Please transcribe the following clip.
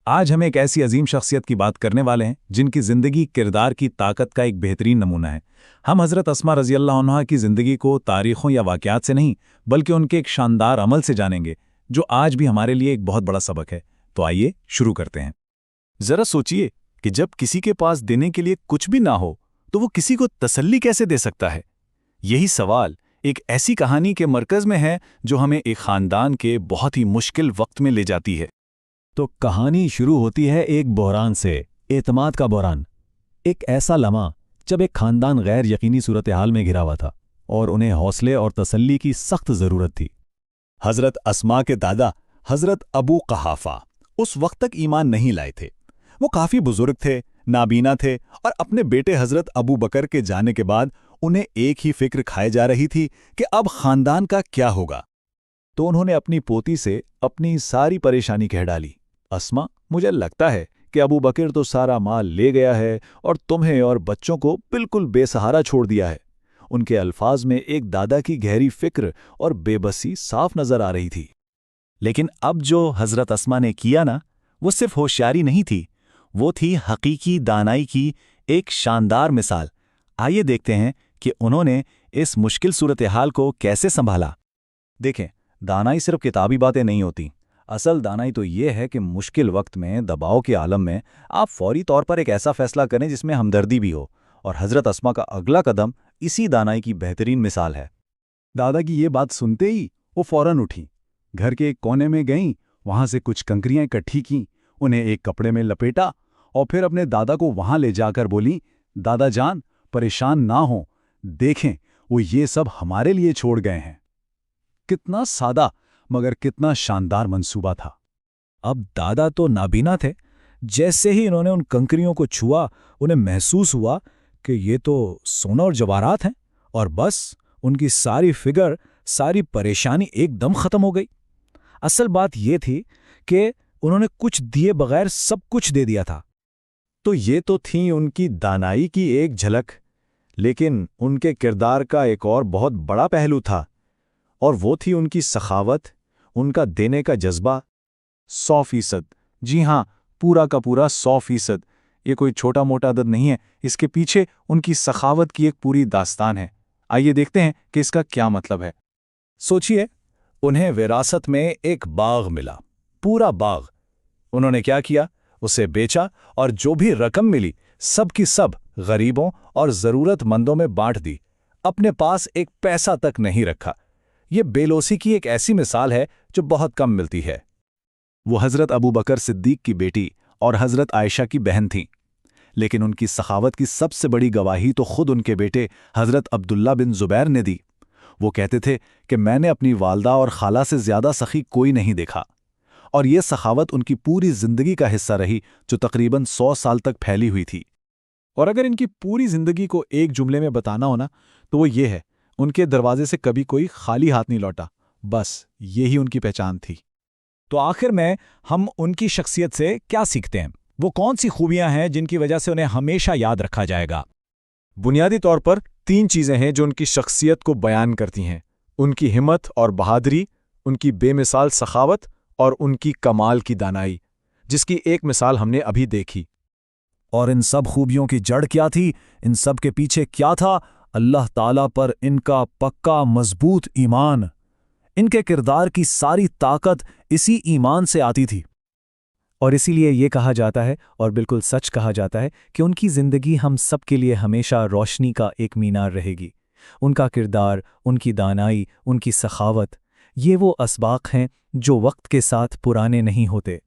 آج ہم ایک ایسی عظیم شخصیت کی بات کرنے والے ہیں جن کی زندگی کردار کی طاقت کا ایک بہترین نمونہ ہے۔ ہم حضرت اسما رضی اللہ عنہا کی زندگی کو تاریخوں یا واقعات سے نہیں بلکہ ان کے ایک شاندار عمل سے جانیں گے جو آج بھی ہمارے لیے ایک بہت بڑا سبق ہے۔ تو آئیے شروع کرتے ہیں۔ ذرا سوچئے کہ جب کسی کے پاس دینے کے لیے کچھ بھی نہ ہو تو وہ کسی کو تسلی کیسے دے سکتا ہے؟ یہی سوال ایک ایسی کہانی کے مرکز میں ہے جو ہمیں ایک خاندان کے بہت ہی مشکل وقت میں لے جاتی ہے۔ تو کہانی شروع ہوتی ہے ایک بحران سے، اعتماد کا بحران۔ ایک ایسا لمحہ جب ایک خاندان غیر یقینی صورتحال میں گھرا ہوا تھا اور انہیں حوصلے اور تسلی کی سخت ضرورت تھی۔ حضرت اسما کے دادا حضرت ابو قحافہ اس وقت تک ایمان نہیں لائے تھے۔ وہ کافی بزرگ تھے، نابینا تھے اور اپنے بیٹے حضرت ابو بکر کے جانے کے بعد انہیں ایک ہی فکر کھائے جا رہی تھی کہ اب خاندان کا کیا ہوگا۔ تو انہوں نے اپنی پوتی سے اپنی ساری پریشانی کہہ ڈالی۔ اسما، مجھے لگتا ہے کہ ابو بکر تو سارا مال لے گیا ہے اور تمہیں اور بچوں کو بالکل بے سہارا چھوڑ دیا ہے۔ ان کے الفاظ میں ایک دادا کی گہری فکر اور بے بسی صاف نظر آ رہی تھی۔ لیکن اب جو حضرت اسما نے کیا نا، وہ صرف ہوشیاری نہیں تھی، وہ تھی حقیقی دانائی کی ایک شاندار مثال۔ آئیے دیکھتے ہیں کہ انہوں نے اس مشکل صورتحال کو کیسے سنبھالا۔ دیکھیں، دانائی صرف کتابی باتیں نہیں ہوتی۔ اصل دانائی تو یہ ہے کہ مشکل وقت میں، دباؤ کے عالم میں آپ فوری طور پر ایک ایسا فیصلہ کریں جس میں ہمدردی بھی ہو، اور حضرت اسما کا اگلا قدم اسی دانائی کی بہترین مثال ہے۔ دادا کی یہ بات سنتے ہی وہ فوراً اٹھیں، گھر کے ایک کونے میں گئیں، وہاں سے کچھ کنکریاں اکٹھی کیں، انہیں ایک کپڑے میں لپیٹا اور پھر اپنے دادا کو وہاں لے جا کر بولیں، دادا جان پریشان نہ ہوں، دیکھیں وہ یہ سب ہمارے لیے چھوڑ گئے ہیں۔ کتنا سادہ مگر کتنا شاندار منصوبہ تھا۔ اب دادا تو نابینا تھے، جیسے ہی انہوں نے ان کنکریوں کو چھوا انہیں محسوس ہوا کہ یہ تو سونا اور جواہرات ہیں، اور بس ان کی ساری فکر، ساری پریشانی ایک دم ختم ہو گئی۔ اصل بات یہ تھی کہ انہوں نے کچھ دیے بغیر سب کچھ دے دیا تھا۔ تو یہ تو تھی ان کی دانائی کی ایک جھلک، لیکن ان کے کردار کا ایک اور بہت بڑا پہلو تھا، اور وہ تھی ان کی سخاوت، ان کا دینے کا جذبہ۔ 100%، جی ہاں، پورا کا پورا 100%۔ یہ کوئی چھوٹا موٹا عدد نہیں ہے، اس کے پیچھے ان کی سخاوت کی ایک پوری داستان ہے۔ آئیے دیکھتے ہیں کہ اس کا کیا مطلب ہے۔ سوچئے، انہیں وراثت میں ایک باغ ملا، پورا باغ۔ انہوں نے کیا کیا؟ اسے بیچا اور جو بھی رقم ملی سب کی سب غریبوں اور ضرورت مندوں میں بانٹ دی، اپنے پاس ایک پیسہ تک نہیں رکھا۔ یہ بے لوثی کی ایک ایسی مثال ہے جو بہت کم ملتی ہے۔ وہ حضرت ابو بکر صدیق کی بیٹی اور حضرت عائشہ کی بہن تھیں، لیکن ان کی سخاوت کی سب سے بڑی گواہی تو خود ان کے بیٹے حضرت عبداللہ بن زبیر نے دی۔ وہ کہتے تھے کہ میں نے اپنی والدہ اور خالہ سے زیادہ سخی کوئی نہیں دیکھا، اور یہ سخاوت ان کی پوری زندگی کا حصہ رہی جو تقریباً 100 سال تک پھیلی ہوئی تھی۔ اور اگر ان کی پوری زندگی کو ایک جملے میں بتانا ہونا تو وہ یہ ہے، ان کے دروازے سے کبھی کوئی خالی ہاتھ نہیں لوٹا، بس یہی ان کی پہچان تھی۔ تو آخر میں ہم ان کی شخصیت سے کیا سیکھتے ہیں؟ وہ کون سی خوبیاں ہیں جن کی وجہ سے انہیں ہمیشہ یاد رکھا جائے گا؟ بنیادی طور پر 3 چیزیں ہیں جو ان کی شخصیت کو بیان کرتی ہیں: ان کی ہمت اور بہادری، ان کی بے مثال سخاوت، اور ان کی کمال کی دانائی، جس کی ایک مثال ہم نے ابھی دیکھی۔ اور ان سب خوبیوں کی جڑ کیا تھی؟ ان سب کے پیچھے کیا تھا؟ اللہ تعالیٰ پر ان کا پکا مضبوط ایمان۔ ان کے کردار کی ساری طاقت اسی ایمان سے آتی تھی۔ اور اسی لیے یہ کہا جاتا ہے، اور بالکل سچ کہا جاتا ہے، کہ ان کی زندگی ہم سب کے لیے ہمیشہ روشنی کا ایک مینار رہے گی۔ ان کا کردار، ان کی دانائی، ان کی سخاوت، یہ وہ اسباق ہیں جو وقت کے ساتھ پرانے نہیں ہوتے۔